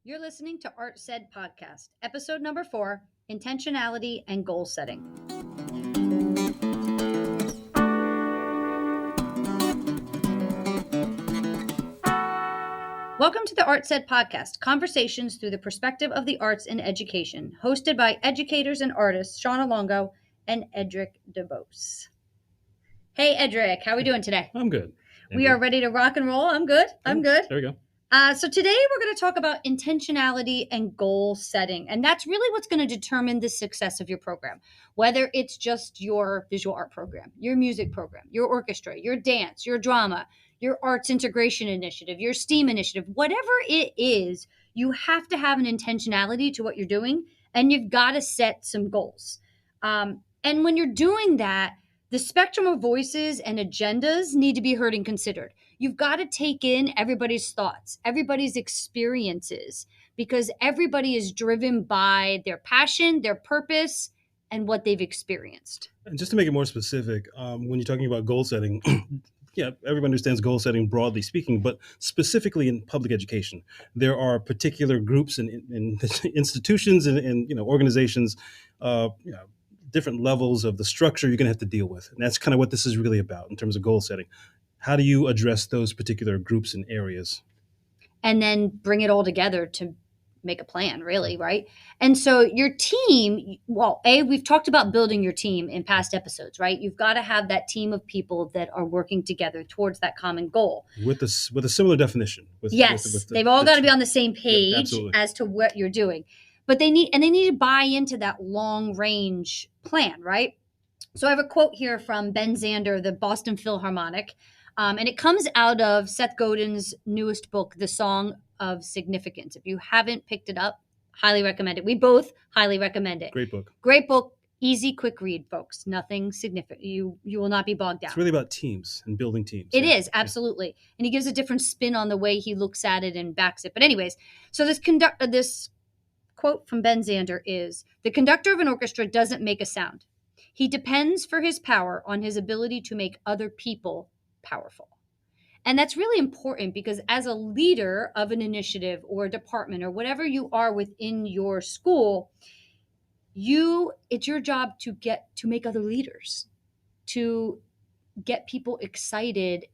You're listening to Art Said Podcast, episode number 4, Intentionality and Goal Setting. Welcome to the Art Said Podcast, conversations through the perspective of the arts in education, hosted by educators and artists Shauna Longo and Edric DeVos. Hey, Edric, how are we doing today? I'm good. We are ready to rock and roll. I'm good. There we go. So today we're going to talk about intentionality and goal setting. And that's really what's going to determine the success of your program, whether it's just your visual art program, your music program, your orchestra, your dance, your drama, your arts integration initiative, your STEAM initiative, whatever it is, you have to have an intentionality to what you're doing, and you've got to set some goals. And when you're doing that, the spectrum of voices and agendas need to be heard and considered. You've got to take in everybody's thoughts, everybody's experiences, because everybody is driven by their passion, their purpose, and what they've experienced. And just to make it more specific, when you're talking about goal setting, yeah, everyone understands goal setting broadly speaking, but specifically in public education, there are particular groups and institutions and organizations, different levels of the structure you're going to have to deal with. And that's kind of what this is really about in terms of goal setting. How do you address those particular groups and areas? And then bring it all together to make a plan, really, right? And so your team, we've talked about building your team in past episodes, right? You've got to have that team of people that are working together towards that common goal. With a similar definition. They've all got to be on the same page as to what you're doing. But they need to buy into that long range plan, right? So I have a quote here from Ben Zander, the Boston Philharmonic, and it comes out of Seth Godin's newest book, The Song of Significance. If you haven't picked it up, highly recommend it. We both highly recommend it. Great book, easy, quick read, folks. Nothing significant. You will not be bogged down. It's really about teams and building teams. It is, absolutely. And he gives a different spin on the way he looks at it and backs it. But anyways, so this quote from Ben Zander is, "The conductor of an orchestra doesn't make a sound. He depends for his power on his ability to make other people powerful." And that's really important because as a leader of an initiative or a department or whatever you are within your school, it's your job to make other leaders, to get people excited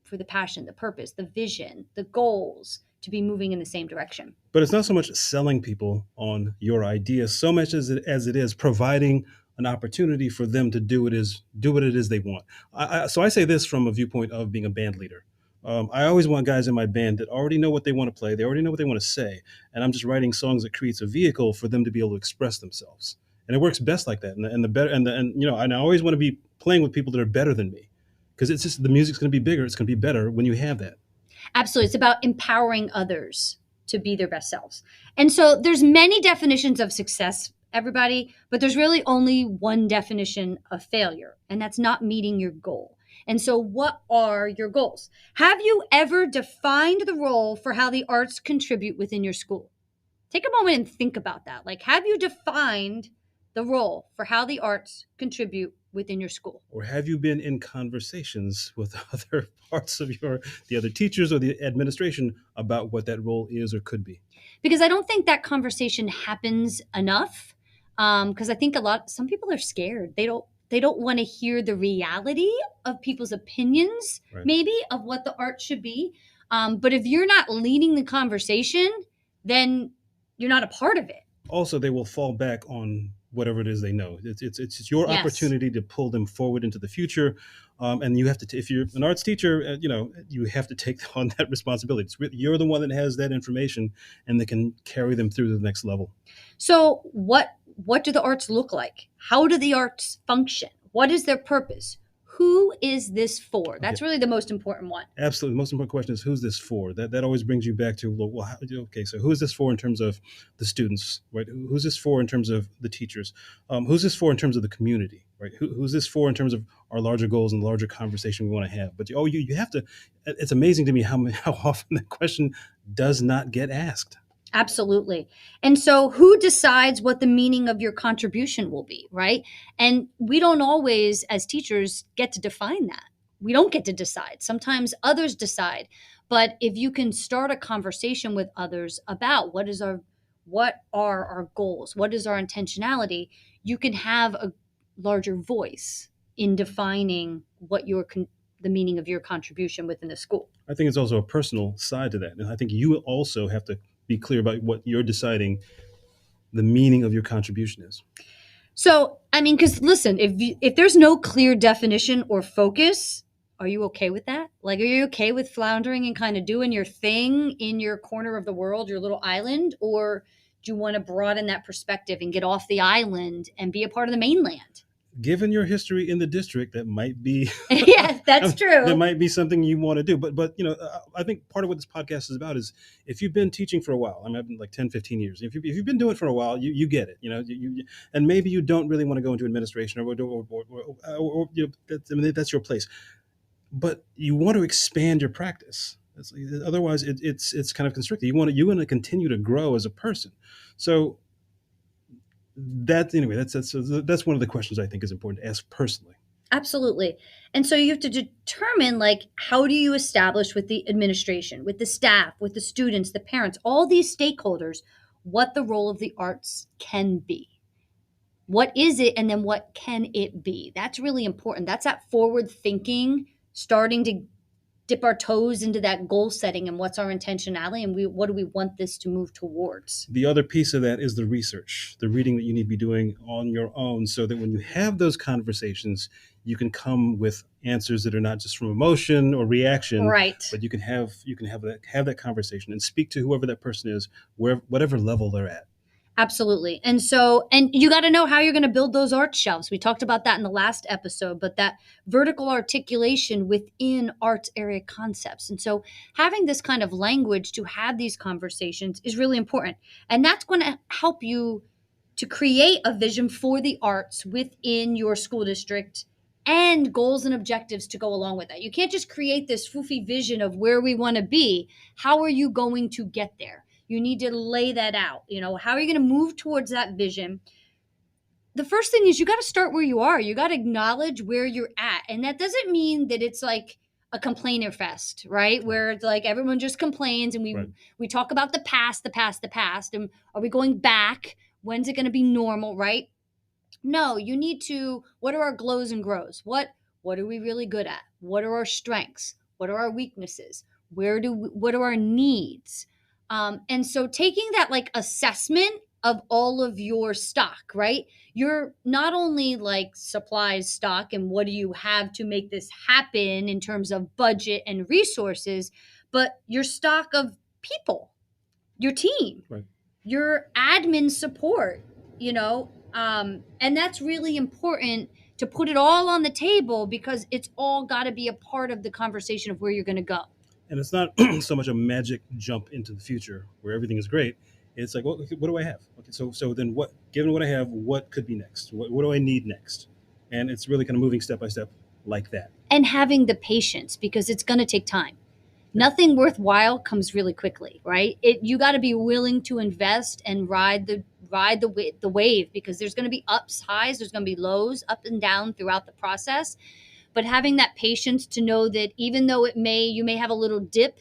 for the passion, the purpose, the vision, the goals, to be moving in the same direction. But it's not so much selling people on your idea so much as it is providing an opportunity for them to do what it is they want. So I say this from a viewpoint of being a band leader. I always want guys in my band that already know what they want to play. They already know what they want to say. And I'm just writing songs that creates a vehicle for them to be able to express themselves. And it works best like that. And I always want to be playing with people that are better than me, because it's just the music's going to be bigger. It's going to be better when you have that. Absolutely. It's about empowering others to be their best selves. And so there's many definitions of success, everybody, but there's really only one definition of failure, and that's not meeting your goal. And so what are your goals? Have you ever defined the role for how the arts contribute within your school? Take a moment and think about that. Like, have you defined the role for how the arts contribute within your school? Or have you been in conversations with other parts of the other teachers or the administration about what that role is or could be? Because I don't think that conversation happens enough. Because I think some people are scared. They don't want to hear the reality of people's opinions, right, maybe, of what the art should be. But if you're not leading the conversation, then you're not a part of it. Also, they will fall back on whatever it is they know. It's your opportunity to pull them forward into the future. And you have to, if you're an arts teacher, you have to take on that responsibility. You're the one that has that information and that can carry them through to the next level. So what do the arts look like? How do the arts function? What is their purpose? Who is this for? That's really the most important one. Absolutely. The most important question is, who's this for? That always brings you back to, so who is this for in terms of the students, right? Who's this for in terms of the teachers? Who's this for in terms of the community, right? Who's this for in terms of our larger goals and larger conversation we want to have? But you have to, it's amazing to me how often that question does not get asked. Absolutely. And so who decides what the meaning of your contribution will be, right? And we don't always, as teachers, get to define that. We don't get to decide. Sometimes others decide. But if you can start a conversation with others about what are our goals, what is our intentionality, you can have a larger voice in defining the meaning of your contribution within the school. I think it's also a personal side to that. And I think you also have to be clear about what you're deciding the meaning of your contribution is. So, I mean, because listen, if there's no clear definition or focus, are you okay with that? Like, are you okay with floundering and kind of doing your thing in your corner of the world, your little island, or do you want to broaden that perspective and get off the island and be a part of the mainland? Given your history in the district, that might be Yeah, that's that true. might be something you want to do. But I think part of what this podcast is about is if you've been teaching for a while. I mean, I've been like 10, 15 years. If you've been doing it for a while, you get it. And maybe you don't really want to go into administration or I mean, that's your place. But you want to expand your practice. Otherwise, it's kind of constricted. You want to continue to grow as a person. So that's one of the questions I think is important to ask personally. Absolutely. And so you have to determine, like, how do you establish with the administration, with the staff, with the students, the parents, all these stakeholders, what the role of the arts can be. What is it, and then what can it be? That's really important. That's that forward thinking, starting to dip our toes into that goal setting and what's our intentionality, and what do we want this to move towards. The other piece of that is the research, the reading that you need to be doing on your own, so that when you have those conversations, you can come with answers that are not just from emotion or reaction, Right. but you can have that conversation and speak to whoever that person is, whatever level they're at. Absolutely. And you got to know how you're going to build those art shelves. We talked about that in the last episode, but that vertical articulation within arts area concepts. And so having this kind of language to have these conversations is really important. And that's going to help you to create a vision for the arts within your school district and goals and objectives to go along with that. You can't just create this foofy vision of where we want to be. How are you going to get there? You need to lay that out. How are you going to move towards that vision? The first thing is you got to start where you are. You got to acknowledge where you're at. And that doesn't mean that it's like a complainer fest, right? Where it's like everyone just complains and we Right. we talk about the past, the past, the past. And are we going back? When's it going to be normal, right? No, you need to. What are our glows and grows? What are we really good at? What are our strengths? What are our weaknesses? What are our needs? And so taking that like assessment of all of your stock, right? You're not only like supplies stock and what do you have to make this happen in terms of budget and resources, but your stock of people, your team, Right. your admin support, and that's really important to put it all on the table because it's all got to be a part of the conversation of where you're going to go. And it's not so much a magic jump into the future where everything is great. It's like, well, okay, what do I have? Okay, so then what? Given what I have, what could be next? What do I need next? And it's really kind of moving step by step like that. And having the patience because it's going to take time. Nothing worthwhile comes really quickly, right? You got to be willing to invest and ride the wave because there's going to be ups, highs, there's going to be lows, up and down throughout the process. But having that patience to know that even though you may have a little dip,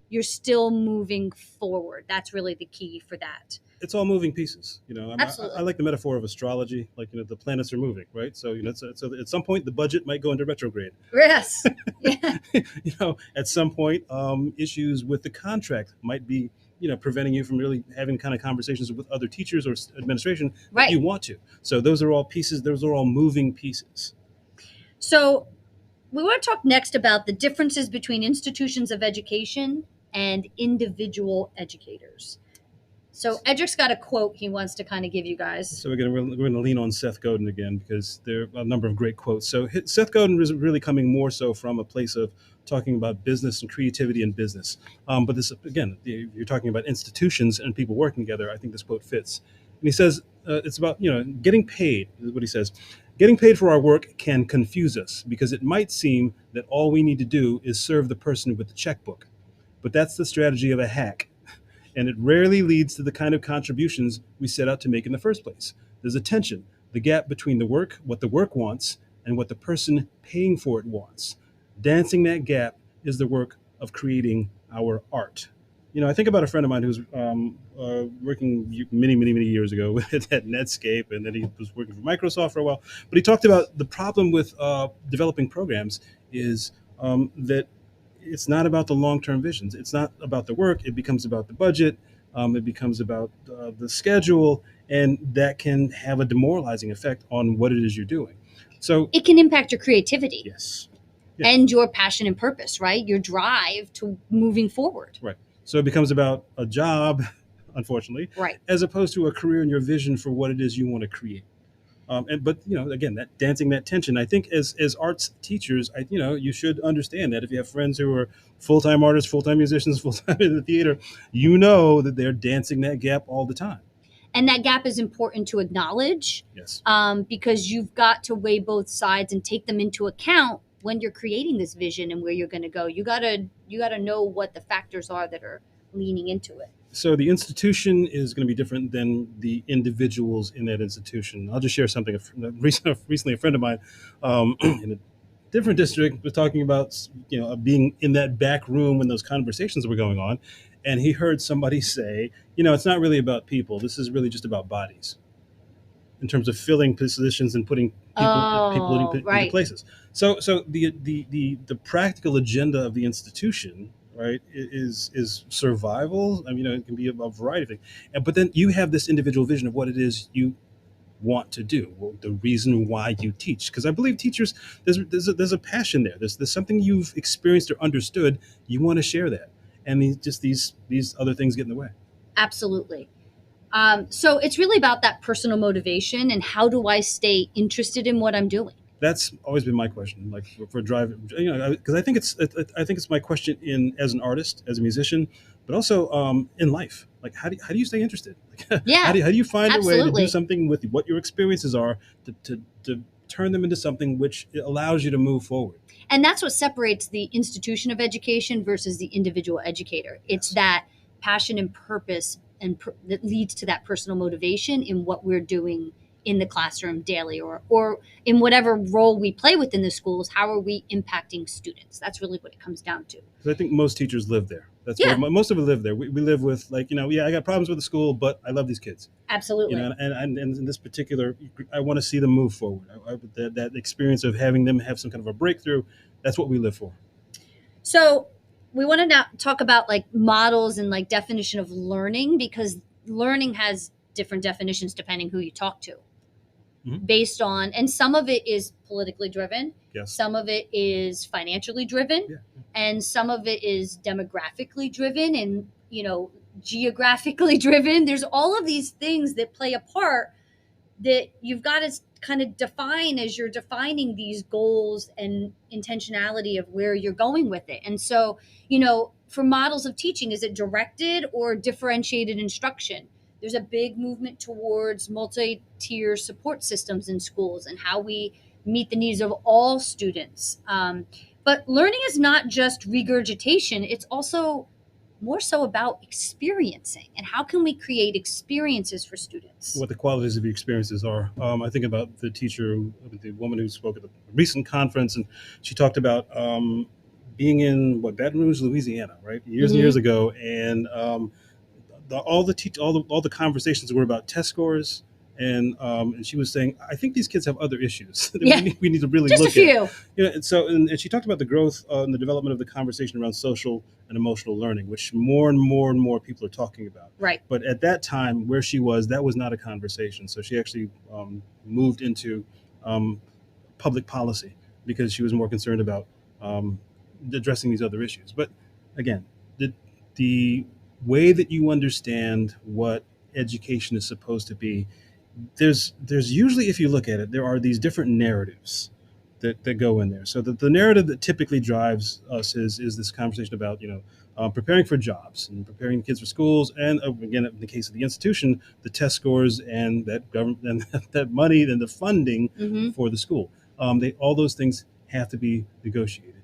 you're still moving forward. That's really the key for that. It's all moving pieces. I Absolutely. like the metaphor of astrology. Like, the planets are moving, right? So, so at some point the budget might go into retrograde. Yes. Yeah. At some point, issues with the contract might be, preventing you from really having kind of conversations with other teachers or administration that Right. you want to. So those are all pieces. Those are all moving pieces. So we want to talk next about the differences between institutions of education and individual educators. So Edric's got a quote he wants to kind of give you guys. So we're going to lean on Seth Godin again because there are a number of great quotes. So Seth Godin is really coming more so from a place of talking about business and creativity in business. But this, again, you're talking about institutions and people working together. I think this quote fits. And he says it's about getting paid. Is what he says. Getting paid for our work can confuse us because it might seem that all we need to do is serve the person with the checkbook. But that's the strategy of a hack, and it rarely leads to the kind of contributions we set out to make in the first place. There's a tension, the gap between what the work wants, and what the person paying for it wants. Dancing that gap is the work of creating our art. I think about a friend of mine who's working many years ago at Netscape, and then he was working for Microsoft for a while. But he talked about the problem with developing programs is that it's not about the long term visions. It's not about the work. It becomes about the budget. It becomes about the schedule, and that can have a demoralizing effect on what it is you're doing. So, It can impact your creativity yes, yeah, and your passion and purpose, right? Your drive to moving forward. right. So it becomes about a job, unfortunately, Right. as opposed to a career and your vision for what it is you want to create. But again, that dancing that tension. I think as arts teachers, you should understand that if you have friends who are full time artists, full time musicians, full time in the theater, you know that they're dancing that gap all the time. And that gap is important to acknowledge, Yes. because you've got to weigh both sides and take them into account when you're creating this vision and where you're going to go. You got to know what the factors are that are leaning into it. So the institution is going to be different than the individuals in that institution. I'll just share something. Recently, a friend of mine in a different district was talking about being in that back room when those conversations were going on, and he heard somebody say, it's not really about people. This is really just about bodies in terms of filling positions and putting people Oh, into right. places. So the practical agenda of the institution, right, is survival. I mean, it can be a variety of things, but then you have this individual vision of what it is you want to do, the reason why you teach. Because I believe teachers, there's a passion there. There's something you've experienced or understood. You want to share that, and these other things get in the way. Absolutely. So it's really about that personal motivation and how do I stay interested in what I'm doing? That's always been my question, like for driving, because I think it's my question in as an artist, as a musician, but also in life. Like, how do you stay interested? Like, Yeah, how do you find a way to do absolutely. something with what your experiences are to turn them into something which allows you to move forward? And that's what separates the institution of education versus the individual educator. It's Yes. that passion and purpose that leads to that personal motivation in what we're doing in the classroom daily, or in whatever role we play within the schools. How are we impacting students? That's really what it comes down to. Because I think most teachers live there. That's where Yeah, most of us live there. We live with, like, yeah, I got problems with the school, but I love these kids. absolutely. And in this particular, I want to see them move forward. That experience of having them have some kind of a breakthrough, that's what we live for. So we want to now talk about like models and like definition of learning, because learning has different definitions depending who you talk to, Mhm. based on, and some of it is politically driven, Yes. some of it is financially driven, Yeah. and some of it is demographically driven, and geographically driven. There's all of these things that play a part that you've got to kind of define as you're defining these goals and intentionality of where you're going with it. And so, for models of teaching, is it directed or differentiated instruction? There's a big movement towards multi-tier support systems in schools and how we meet the needs of all students. But learning is not just regurgitation, it's also more so about experiencing, and how can we create experiences for students. What the qualities of your experiences are. I think about the woman who spoke at the recent conference, and she talked about being in Baton Rouge, Louisiana, right, years and years Mm-hmm. ago, and all the conversations were about test scores, and she was saying, I think these kids have other issues that Yeah, we need to really just a look at. few. And she talked about the growth and the development of the conversation around social and emotional learning, which more and more people are talking about. Right. But at that time, where she was, that was not a conversation. So she actually moved into um, public policy because she was more concerned about um, addressing these other issues. But again, the way that you understand what education is supposed to be, there's usually, if you look at it, there are these different narratives that go in there. So the narrative that typically drives us is this conversation about preparing for jobs and preparing kids for schools, and again, in the case of the institution, the test scores and that government and that money and the funding Mm-hmm. for the school. All those things have to be negotiated.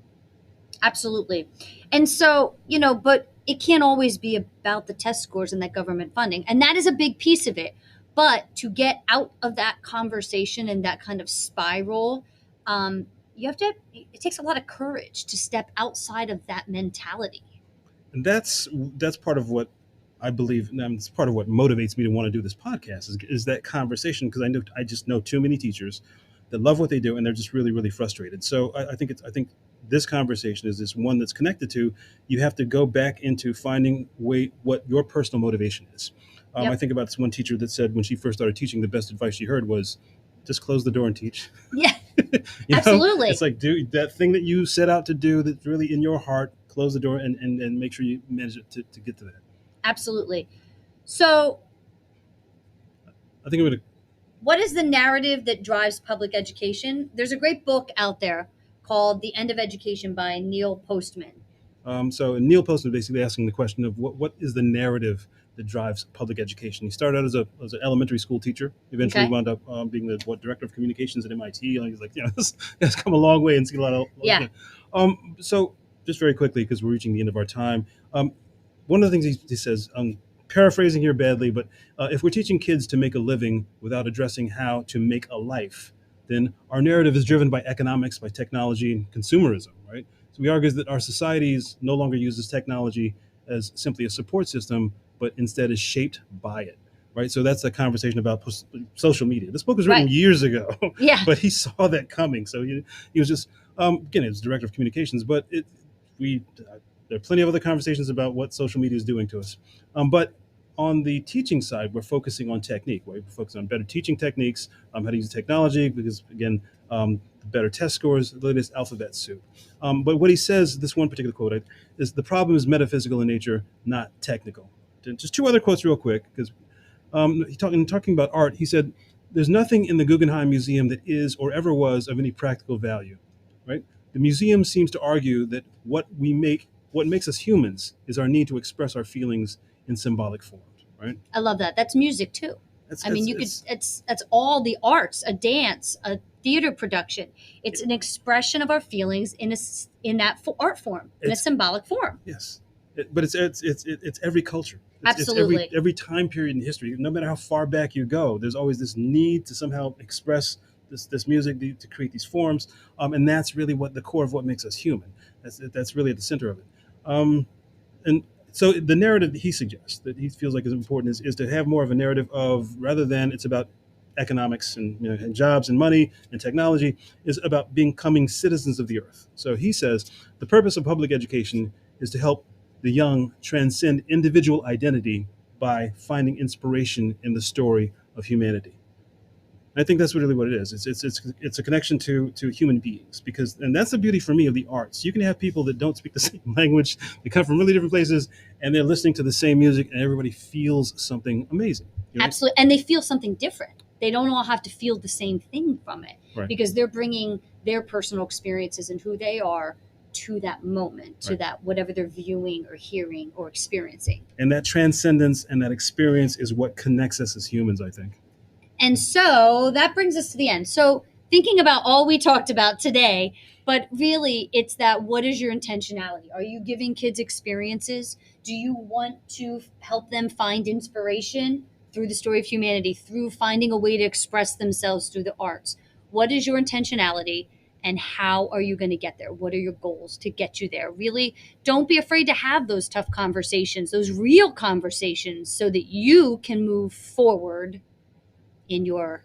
Absolutely. And so, but it can't always be about the test scores and that government funding. And that is a big piece of it. But to get out of that conversation and that kind of spiral, you have to, it takes a lot of courage to step outside of that mentality. And that's part of what I believe, and it's part of what motivates me to want to do this podcast is that conversation, because I just know too many teachers that love what they do and they're just really really frustrated. So I think this conversation is this one that's connected to, you have to go back into finding what your personal motivation is. I Yep. think about this one teacher that said when she first started teaching, the best advice she heard was just close the door and teach. Yeah, You know, it's absolutely. like, do that thing that you set out to do that's really in your heart, close the door and make sure you manage it to get to that. Absolutely. So, I think I'm going what is the narrative that drives public education? There's a great book out there called The End of Education by Neil Postman. so Neil Postman basically asking the question of what is the narrative that drives public education. He started out as an elementary school teacher, eventually Okay. wound up being the director of communications at MIT. He's like, this has come a long way and seen a lot of. Yeah. So just very quickly, because we're reaching the end of our time, one of the things he says, paraphrasing here badly, but if we're teaching kids to make a living without addressing how to make a life, then our narrative is driven by economics, by technology, and consumerism, right? So we argue that our societies no longer uses technology as simply a support system, but instead is shaped by it, right? So that's a conversation about social media. This book was written Right. years ago, Yeah. but he saw that coming. So he was just, again, he was director of communications, but we there are plenty of other conversations about what social media is doing to us. But on the teaching side, we're focusing on technique. We're focusing on better teaching techniques, how to use technology, because again, the better test scores, the latest alphabet soup. But what he says, this one particular quote, is the problem is metaphysical in nature, not technical. Just two other quotes real quick, because talking about art, he said, "There's nothing in the Guggenheim Museum that is or ever was of any practical value." Right? The museum seems to argue that what makes us humans, is our need to express our feelings in symbolic forms. Right? I love that. That's music too. It's I mean, it's you could. it's It's all the arts, a dance, a theater production. It's an expression of our feelings in that art form, in a it's symbolic form. yes, but it's every culture. It's Absolutely. every time period in history. No matter how far back you go, there's always this need to somehow express this music to create these forms, and that's really what the core of what makes us human. That's really at the center of it. And so the narrative that he suggests, that he feels like is important, is to have more of a narrative of, rather than it's about economics and, and jobs and money and technology, is about becoming citizens of the earth. So he says the purpose of public education is to help the young transcend individual identity by finding inspiration in the story of humanity. I think that's really what it is. It's a connection to human beings, because, and that's the beauty for me of the arts. You can have people that don't speak the same language, they come from really different places, and they're listening to the same music, and everybody feels something amazing. Absolutely. And they feel something different. They don't all have to feel the same thing from it, Right. because they're bringing their personal experiences and who they are to that moment, to Right. that whatever they're viewing or hearing or experiencing. And that transcendence and that experience is what connects us as humans, I think. And so that brings us to the end. So, thinking about all we talked about today, but really it's that, what is your intentionality? Are you giving kids experiences? Do you want to help them find inspiration through the story of humanity, through finding a way to express themselves through the arts? What is your intentionality? And how are you going to get there? What are your goals to get you there? Really, don't be afraid to have those tough conversations, those real conversations, so that you can move forward in your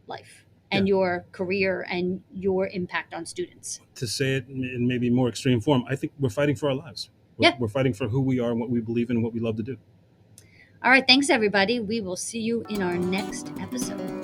life and Yeah. your career and your impact on students. To say it in maybe more extreme form, I think we're fighting for our lives. Yeah. We're fighting for who we are and what we believe in and what we love to do. All right. Thanks, everybody. We will see you in our next episode.